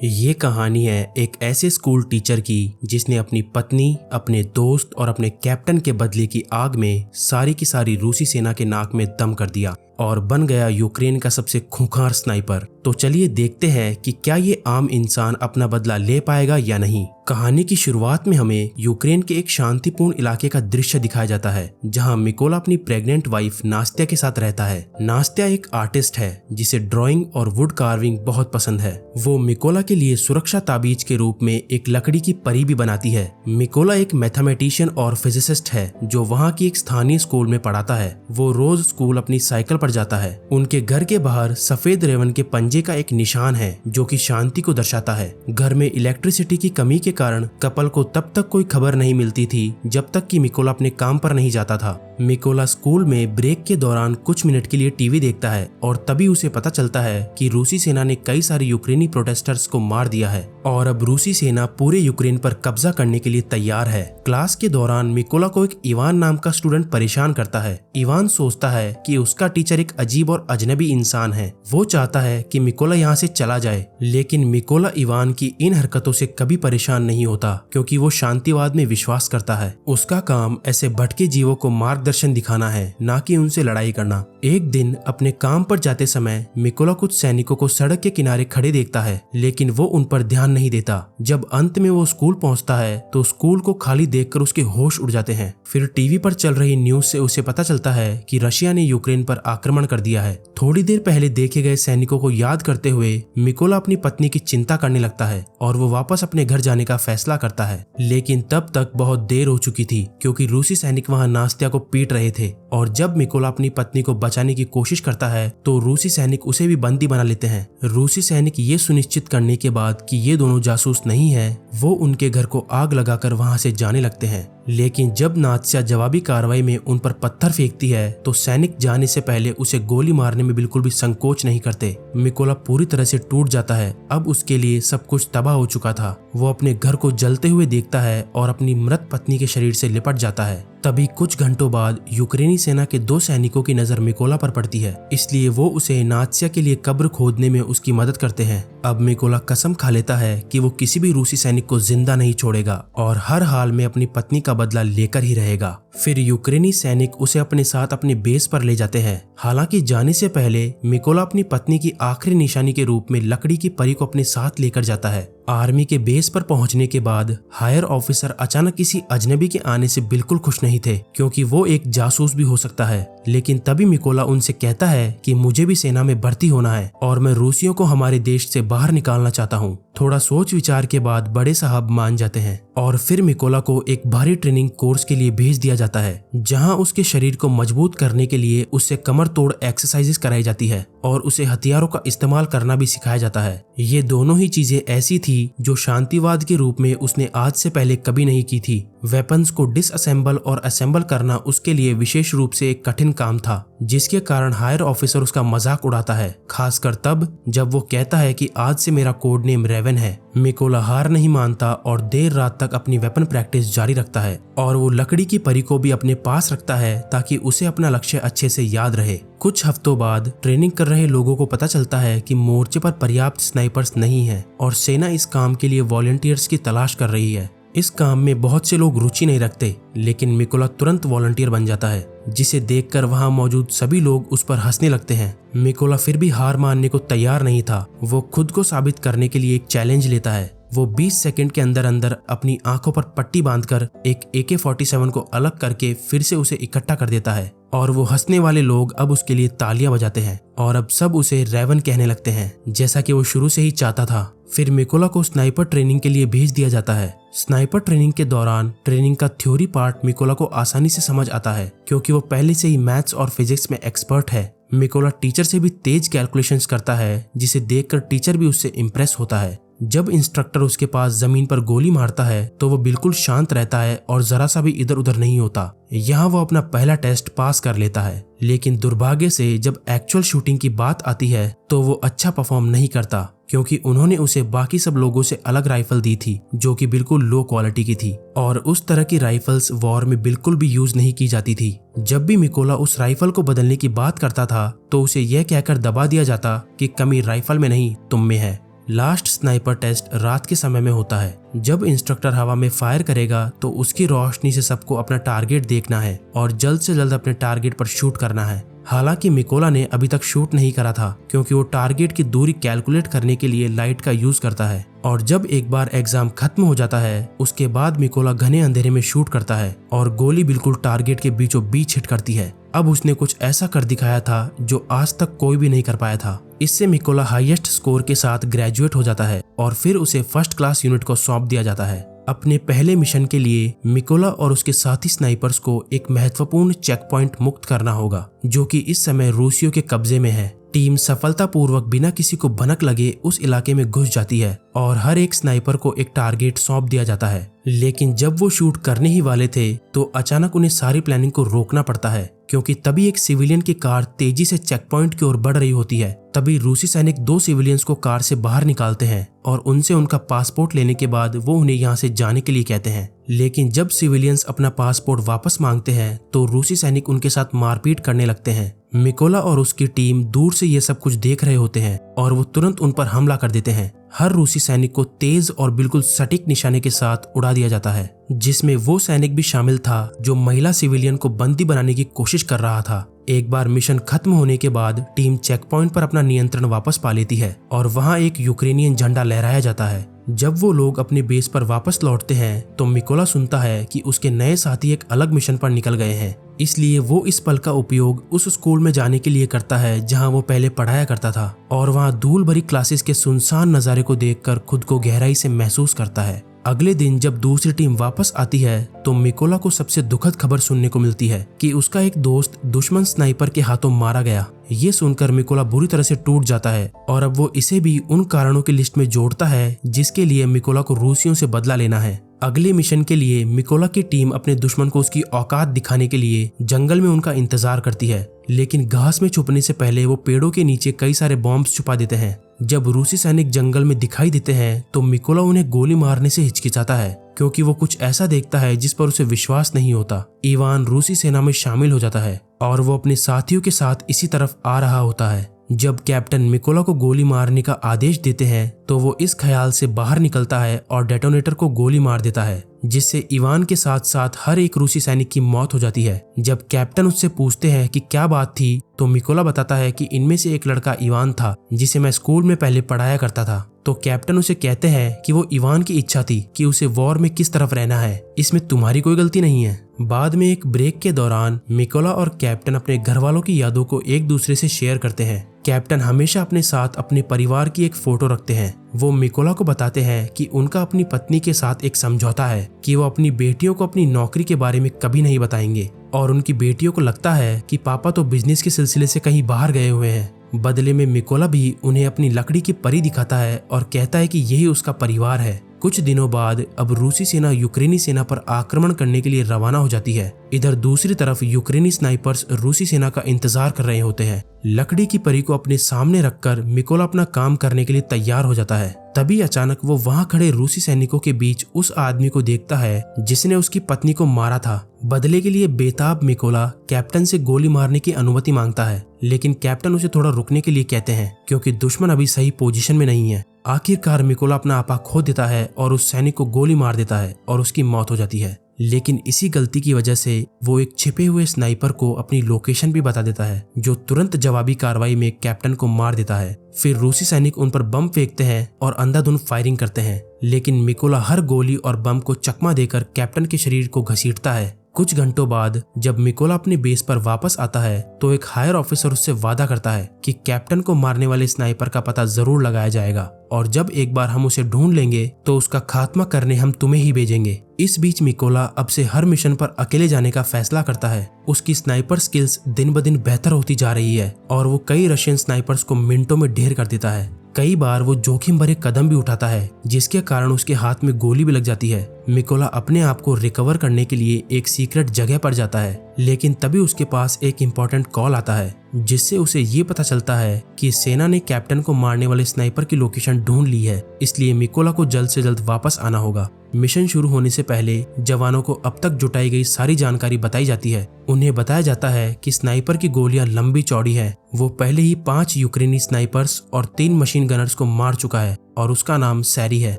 ये कहानी है एक ऐसे स्कूल टीचर की जिसने अपनी पत्नी, अपने दोस्त और अपने कैप्टन के बदले की आग में सारी की सारी रूसी सेना के नाक में दम कर दिया और बन गया यूक्रेन का सबसे खूंखार स्नाइपर। तो चलिए देखते हैं कि क्या ये आम इंसान अपना बदला ले पाएगा या नहीं। कहानी की शुरुआत में हमें यूक्रेन के एक शांतिपूर्ण इलाके का दृश्य दिखाया जाता है जहां मिकोला अपनी प्रेग्नेंट वाइफ नास्त्या के साथ रहता है। नास्त्या एक आर्टिस्ट है जिसे ड्राइंग और वुड कार्विंग बहुत पसंद है। वो मिकोला के लिए सुरक्षा ताबीज के रूप में एक लकड़ी की परी भी बनाती है। मिकोला एक मैथमेटिशियन और फिजिसिस्ट है जो वहाँ की एक स्थानीय स्कूल में पढ़ाता है। वो रोज स्कूल अपनी साइकिल पर जाता है। उनके घर के बाहर सफेद रेवन के पंजे का एक निशान है जो कि शांति को दर्शाता है। घर में इलेक्ट्रिसिटी की कमी के कारण कपल को तब तक कोई खबर नहीं मिलती थी जब तक कि मिकोला अपने काम पर नहीं जाता था। मिकोला स्कूल में ब्रेक के दौरान कुछ मिनट के लिए टीवी देखता है और तभी उसे पता चलता है कि रूसी सेना ने कई सारे यूक्रेनी प्रोटेस्टर्स को मार दिया है और अब रूसी सेना पूरे यूक्रेन पर कब्जा करने के लिए तैयार है। क्लास के दौरान मिकोला को एक इवान नाम का स्टूडेंट परेशान करता है। इवान सोचता है कि उसका टीचर एक अजीब और अजनबी इंसान है। वो चाहता है कि मिकोला यहाँ से चला जाए, लेकिन मिकोला इवान की इन हरकतों से कभी परेशान नहीं होता क्योंकि वो शांतिवाद में विश्वास करता है। उसका काम ऐसे भटके जीवों को मार्गदर्शन दिखाना है, ना कि उनसे लड़ाई करना। एक दिन अपने काम पर जाते समय मिकोला कुछ सैनिकों को सड़क के किनारे खड़े देखता है, लेकिन वो उन पर ध्यान नहीं देता। जब अंत में वो स्कूल पहुंचता है तो स्कूल को खाली देखकर उसके होश उड़ जाते हैं। फिर टीवी पर चल रही न्यूज से उसे पता चलता है कि रशिया ने यूक्रेन पर आक्रमण कर दिया है। थोड़ी देर पहले देखे गए सैनिकों को याद करते हुए मिकोला अपनी पत्नी की चिंता करने लगता है और वो वापस अपने घर जाने का फैसला करता है। लेकिन तब तक बहुत देर हो चुकी थी क्योंकि रूसी सैनिक वहां नास्त्या को पीट रहे थे और जब मिकोला अपनी पत्नी को बचाने की कोशिश करता है तो रूसी सैनिक उसे भी बंदी बना लेते हैं। रूसी सैनिक ये सुनिश्चित करने के बाद कि ये दोनों जासूस नहीं है, वो उनके घर को आग लगाकर वहां से जाने लगते हैं। लेकिन जब नात्स्या जवाबी कार्रवाई में उन पर पत्थर फेंकती है तो सैनिक जाने से पहले उसे गोली मारने में बिल्कुल भी संकोच नहीं करते। मिकोला पूरी तरह से टूट जाता है। अब उसके लिए सब कुछ तबाह हो चुका था। वो अपने घर को जलते हुए देखता है और अपनी मृत पत्नी के शरीर से लिपट जाता है। तभी कुछ घंटों बाद यूक्रेनी सेना के 2 सैनिकों की नजर मिकोला पर पड़ती है, इसलिए वो उसे नात्स्या के लिए कब्र खोदने में उसकी मदद करते हैं। अब मिकोला कसम खा लेता है कि वो किसी भी रूसी सैनिक को जिंदा नहीं छोड़ेगा और हर हाल में अपनी पत्नी का बदला लेकर ही रहेगा। फिर यूक्रेनी सैनिक उसे अपने साथ अपने बेस पर ले जाते हैं। हालांकि जाने से पहले मिकोला अपनी पत्नी की आखिरी निशानी के रूप में लकड़ी की परी को अपने साथ लेकर जाता है। आर्मी के बेस पर पहुंचने के बाद हायर ऑफिसर अचानक किसी अजनबी के आने से बिल्कुल खुश नहीं थे क्योंकि वो एक जासूस भी हो सकता है। लेकिन तभी मिकोला उनसे कहता है कि मुझे भी सेना में भर्ती होना है और मैं रूसियों को हमारे देश से बाहर निकालना चाहता हूँ। थोड़ा सोच विचार के बाद बड़े साहब मान जाते हैं और फिर मिकोला को एक भारी ट्रेनिंग कोर्स के लिए भेज दिया जाता है जहां उसके शरीर को मजबूत करने के लिए उससे कमर तोड़ एक्सरसाइजेस कराई जाती है और उसे हथियारों का इस्तेमाल करना भी सिखाया जाता है। ये दोनों ही चीजें ऐसी थी जो शांतिवाद के रूप में उसने आज से पहले कभी नहीं की थी। वेपन्स को डिसअसेंबल और असेंबल करना उसके लिए विशेष रूप से एक कठिन काम था, जिसके कारण हायर ऑफिसर उसका मजाक उड़ाता है, खासकर तब जब वो कहता है कि आज से मेरा कोड नेम रेवन है। मिकोला हार नहीं मानता और देर रात तक अपनी वेपन प्रैक्टिस जारी रखता है और वो लकड़ी की परी को भी अपने पास रखता है ताकि उसे अपना लक्ष्य अच्छे से याद रहे। कुछ हफ्तों बाद ट्रेनिंग कर रहे लोगों को पता चलता है कि मोर्चे पर पर्याप्त स्नाइपर्स नहीं है और सेना इस काम के लिए वॉलंटियर्स की तलाश कर रही है। इस काम में बहुत से लोग रुचि नहीं रखते, लेकिन मिकोला तुरंत वॉलंटियर बन जाता है, जिसे देखकर वहां मौजूद सभी लोग उस पर हंसने लगते हैं। मिकोला फिर भी हार मानने को तैयार नहीं था। वो खुद को साबित करने के लिए एक चैलेंज लेता है। वो 20 सेकंड के अंदर अंदर अपनी आंखों पर पट्टी बांधकर एक AK-47 को अलग करके फिर से उसे इकट्ठा कर देता है और वो हंसने वाले लोग अब उसके लिए तालियां बजाते हैं और अब सब उसे रेवन कहने लगते हैं, जैसा कि वो शुरू से ही चाहता था। फिर मिकोला को स्नाइपर ट्रेनिंग के लिए भेज दिया जाता है। स्नाइपर ट्रेनिंग के दौरान ट्रेनिंग का थ्योरी पार्ट मिकोला को आसानी से समझ आता है क्योंकि वो पहले से ही मैथ्स और फिजिक्स में एक्सपर्ट है। मिकोला टीचर से भी तेज कैलकुलेशंस करता है, जिसे देखकर टीचर भी उससे इम्प्रेस होता है। जब इंस्ट्रक्टर उसके पास जमीन पर गोली मारता है तो वो बिल्कुल शांत रहता है और जरा सा भी इधर उधर नहीं होता। यहाँ वो अपना पहला टेस्ट पास कर लेता है, लेकिन दुर्भाग्य से जब एक्चुअल शूटिंग की बात आती है तो वो अच्छा परफॉर्म नहीं करता क्योंकि उन्होंने उसे बाकी सब लोगों से अलग राइफल दी थी जो कि बिल्कुल लो क्वालिटी की थी और उस तरह की राइफल्स वॉर में बिल्कुल भी यूज नहीं की जाती थी। जब भी मिकोला उस राइफल को बदलने की बात करता था तो उसे यह कहकर दबा दिया जाता कि कमी राइफल में नहीं तुम में है। लास्ट स्नाइपर टेस्ट रात के समय में होता है। जब इंस्ट्रक्टर हवा में फायर करेगा तो उसकी रोशनी से सबको अपना टारगेट देखना है और जल्द से जल्द अपने टारगेट पर शूट करना है। हालांकि मिकोला ने अभी तक शूट नहीं करा था क्योंकि वो टारगेट की दूरी कैलकुलेट करने के लिए लाइट का यूज करता है। और जब एक बार एग्जाम खत्म हो जाता है उसके बाद मिकोला घने अंधेरे में शूट करता है और गोली बिल्कुल टारगेट के बीचों बीच हिट करती है। अब उसने कुछ ऐसा कर दिखाया था जो आज तक कोई भी नहीं कर पाया था। इससे मिकोला हाईएस्ट स्कोर के साथ ग्रेजुएट हो जाता है और फिर उसे फर्स्ट क्लास यूनिट को सौंप दिया जाता है। अपने पहले मिशन के लिए मिकोला और उसके साथी स्नाइपर्स को एक महत्वपूर्ण चेक पॉइंट मुक्त करना होगा जो कि इस समय रूसियों के कब्जे में है। टीम सफलतापूर्वक बिना किसी को भनक लगे उस इलाके में घुस जाती है और हर एक स्नाइपर को एक टारगेट सौंप दिया जाता है। लेकिन जब वो शूट करने ही वाले थे तो अचानक उन्हें सारी प्लानिंग को रोकना पड़ता है क्योंकि तभी एक सिविलियन की कार तेजी से चेक पॉइंट की ओर बढ़ रही होती है। तभी रूसी सैनिक 2 सिविलियंस को कार से बाहर निकालते हैं और उनसे उनका पासपोर्ट लेने के बाद वो उन्हें यहाँ से जाने के लिए कहते हैं। लेकिन जब सिविलियंस अपना पासपोर्ट वापस मांगते हैं तो रूसी सैनिक उनके साथ मारपीट करने लगते हैं। मिकोला और उसकी टीम दूर से ये सब कुछ देख रहे होते हैं और वो तुरंत उन पर हमला कर देते हैं। हर रूसी सैनिक को तेज और बिल्कुल सटीक निशाने के साथ उड़ा दिया जाता है, जिसमें वो सैनिक भी शामिल था जो महिला सिविलियन को बंदी बनाने की कोशिश कर रहा था। एक बार मिशन खत्म होने के बाद टीम चेक पॉइंट पर अपना नियंत्रण वापस पा लेती है और वहाँ एक यूक्रेनियन झंडा लहराया जाता है। जब वो लोग अपने बेस पर वापस लौटते हैं तो मिकोला सुनता है कि उसके नए साथी एक अलग मिशन पर निकल गए हैं। इसलिए वो इस पल का उपयोग उस स्कूल में जाने के लिए करता है जहां वो पहले पढ़ाया करता था और वहां धूल भरी क्लासेस के सुनसान नज़ारे को देखकर खुद को गहराई से महसूस करता है। अगले दिन जब दूसरी टीम वापस आती है तो मिकोला को सबसे दुखद खबर सुनने को मिलती है कि उसका एक दोस्त दुश्मन स्नाइपर के हाथों मारा गया। ये सुनकर मिकोला बुरी तरह से टूट जाता है और अब वो इसे भी उन कारणों की लिस्ट में जोड़ता है जिसके लिए मिकोला को रूसियों से बदला लेना है। अगले मिशन के लिए मिकोला की टीम अपने दुश्मन को उसकी औकात दिखाने के लिए जंगल में उनका इंतजार करती है, लेकिन घास में छुपने से पहले वो पेड़ों के नीचे कई सारे बॉम्ब्स छुपा देते हैं। जब रूसी सैनिक जंगल में दिखाई देते हैं तो मिकोला उन्हें गोली मारने से हिचकिचाता है क्योंकि वो कुछ ऐसा देखता है जिस पर उसे विश्वास नहीं होता। इवान रूसी सेना में शामिल हो जाता है और वो अपने साथियों के साथ इसी तरफ आ रहा होता है। जब कैप्टन मिकोला को गोली मारने का आदेश देते हैं तो वो इस ख्याल से बाहर निकलता है और डेटोनेटर को गोली मार देता है, जिससे इवान के साथ साथ हर एक रूसी सैनिक की मौत हो जाती है। जब कैप्टन उससे पूछते हैं कि क्या बात थी तो मिकोला बताता है कि इनमें से एक लड़का इवान था जिसे मैं स्कूल में पहले पढ़ाया करता था। तो कैप्टन उसे कहते हैं कि वो इवान की इच्छा थी कि उसे वॉर में किस तरफ रहना है, इसमें तुम्हारी कोई गलती नहीं है। बाद में एक ब्रेक के दौरान मिकोला और कैप्टन अपने घर वालों की यादों को एक दूसरे से शेयर करते हैं। कैप्टन हमेशा अपने साथ अपने परिवार की एक फोटो रखते हैं। वो मिकोला को बताते हैं कि उनका अपनी पत्नी के साथ एक समझौता है कि वो अपनी बेटियों को अपनी नौकरी के बारे में कभी नहीं बताएंगे और उनकी बेटियों को लगता है कि पापा तो बिजनेस के सिलसिले से कहीं बाहर गए हुए हैं। बदले में मिकोला भी उन्हें अपनी लकड़ी की परी दिखाता है और कहता है कि यही उसका परिवार है। कुछ दिनों बाद अब रूसी सेना यूक्रेनी सेना पर आक्रमण करने के लिए रवाना हो जाती है। इधर दूसरी तरफ यूक्रेनी स्नाइपर्स रूसी सेना का इंतजार कर रहे होते हैं। लकड़ी की परी को अपने सामने रखकर मिकोला अपना काम करने के लिए तैयार हो जाता है। तभी अचानक वो वहां खड़े रूसी सैनिकों के बीच उस आदमी को देखता है जिसने उसकी पत्नी को मारा था। बदले के लिए बेताब मिकोला कैप्टन से गोली मारने की अनुमति मांगता है, लेकिन कैप्टन उसे थोड़ा रुकने के लिए कहते हैं क्योंकि दुश्मन अभी सही पोजीशन में नहीं है। आखिरकार मिकोला अपना आपा खो देता है और उस सैनिक को गोली मार देता है और उसकी मौत हो जाती है। लेकिन इसी गलती की वजह से वो एक छिपे हुए स्नाइपर को अपनी लोकेशन भी बता देता है जो तुरंत जवाबी कार्रवाई में कैप्टन को मार देता है। फिर रूसी सैनिक उन पर बम फेंकते हैं और अंधाधुंध फायरिंग करते हैं, लेकिन मिकोला हर गोली और बम को चकमा देकर कैप्टन के शरीर को घसीटता है। कुछ घंटों बाद जब मिकोला अपने बेस पर वापस आता है तो एक हायर ऑफिसर उससे वादा करता है कि कैप्टन को मारने वाले स्नाइपर का पता जरूर लगाया जाएगा और जब एक बार हम उसे ढूंढ लेंगे तो उसका खात्मा करने हम तुम्हें ही भेजेंगे। इस बीच मिकोला अब से हर मिशन पर अकेले जाने का फैसला करता है। उसकी स्नाइपर स्किल्स दिन ब दिन बेहतर होती जा रही है और वो कई रशियन स्नाइपर्स को मिनटों में ढेर कर देता है। कई बार वो जोखिम भरे कदम भी उठाता है जिसके कारण उसके हाथ में गोली भी लग जाती है। मिकोला अपने आप को रिकवर करने के लिए एक सीक्रेट जगह पर जाता है, लेकिन तभी उसके पास एक इम्पोर्टेंट कॉल आता है। जिससे उसे ये पता चलता है कि सेना ने कैप्टन को मारने वाले स्नाइपर की लोकेशन ढूंढ ली है, इसलिए मिकोला को जल्द से जल्द वापस आना होगा। मिशन शुरू होने से पहले जवानों को अब तक जुटाई गई सारी जानकारी बताई जाती है। उन्हें बताया जाता है कि स्नाइपर की गोलियां लंबी चौड़ी है। वो पहले ही 5 यूक्रेनी स्नाइपर्स और 3 मशीन गनर्स को मार चुका है और उसका नाम सैरी है।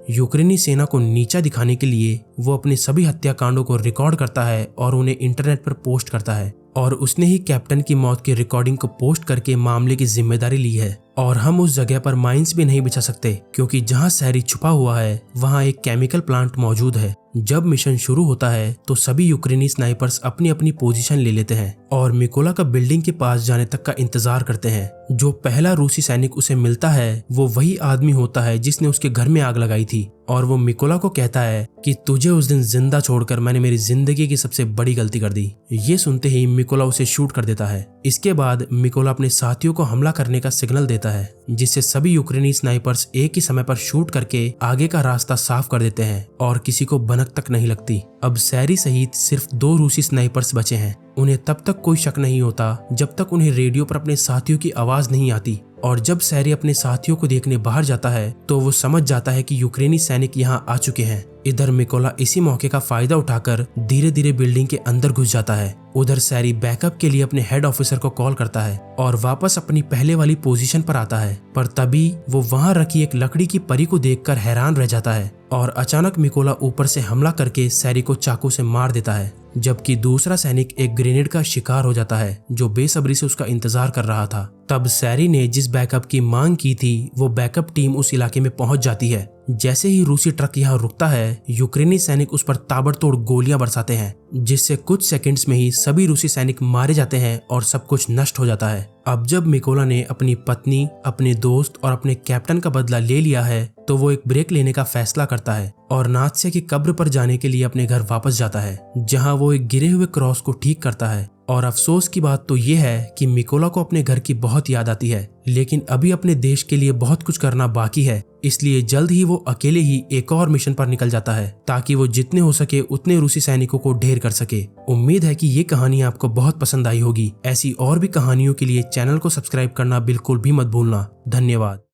यूक्रेनी सेना को नीचा दिखाने के लिए वो अपने सभी हत्याकांडों को रिकॉर्ड करता है और उन्हें इंटरनेट पर पोस्ट करता है, और उसने ही कैप्टन की मौत की रिकॉर्डिंग को पोस्ट करके मामले की जिम्मेदारी ली है। और हम उस जगह पर माइंस भी नहीं बिछा सकते क्योंकि जहां सैरी छुपा हुआ है वहां एक केमिकल प्लांट मौजूद है। जब मिशन शुरू होता है तो सभी यूक्रेनी स्नाइपर्स अपनी अपनी पोजीशन ले लेते हैं और मिकोला का बिल्डिंग के पास जाने तक का इंतजार करते हैं। जो पहला रूसी सैनिक उसे मिलता है वो वही आदमी होता है जिसने उसके घर में आग लगाई थी, और वो मिकोला को कहता है कि तुझे उस दिन जिंदा छोड़कर मैंने मेरी जिंदगी की सबसे बड़ी गलती कर दी। ये सुनते ही मिकोला उसे शूट कर देता है। इसके बाद मिकोला अपने साथियों को हमला करने का सिग्नल देता है, जिससे सभी यूक्रेनी स्नाइपर्स एक ही समय पर शूट करके आगे का रास्ता साफ कर देते हैं और किसी को भनक तक नहीं लगती। अब सैरी सहित सिर्फ 2 रूसी स्नाइपर्स बचे हैं। उन्हें तब तक कोई शक नहीं होता जब तक उन्हें रेडियो पर अपने साथियों की आवाज नहीं आती, और जब सैरी अपने साथियों को देखने बाहर जाता है तो वो समझ जाता है कि यूक्रेनी सैनिक यहाँ आ चुके हैं। इधर मिकोला इसी मौके का फायदा उठाकर धीरे धीरे बिल्डिंग के अंदर घुस जाता है। उधर सैरी बैकअप के लिए अपने हेड ऑफिसर को कॉल करता है और वापस अपनी पहले वाली पोजीशन पर आता है, पर तभी वो वहां रखी एक लकड़ी की परी को देखकर हैरान रह जाता है और अचानक मिकोला ऊपर से हमला करके सैरी को चाकू से मार देता है, जबकि दूसरा सैनिक एक ग्रेनेड का शिकार हो जाता है जो बेसब्री से उसका इंतजार कर रहा था। तब सैरी ने जिस बैकअप की मांग की थी वो बैकअप टीम उस इलाके में पहुंच जाती है। जैसे ही रूसी ट्रक यहाँ रुकता है, यूक्रेनी सैनिक उस पर ताबड़तोड़ गोलियां बरसाते हैं, जिससे कुछ सेकंड्स में ही सभी रूसी सैनिक मारे जाते हैं और सब कुछ नष्ट हो जाता है। अब जब मिकोला ने अपनी पत्नी, अपने दोस्त और अपने कैप्टन का बदला ले लिया है तो वो एक ब्रेक लेने का फैसला करता है और नात्सिया की कब्र पर जाने के लिए अपने घर वापस जाता है, जहां वो एक गिरे हुए क्रॉस को ठीक करता है। और अफसोस की बात तो ये है कि मिकोला को अपने घर की बहुत याद आती है, लेकिन अभी अपने देश के लिए बहुत कुछ करना बाकी है, इसलिए जल्द ही वो अकेले ही एक और मिशन पर निकल जाता है ताकि वो जितने हो सके उतने रूसी सैनिकों को ढेर कर सके। उम्मीद है कि ये कहानी आपको बहुत पसंद आई होगी। ऐसी और भी कहानियों के लिए चैनल को सब्सक्राइब करना बिल्कुल भी मत भूलना। धन्यवाद।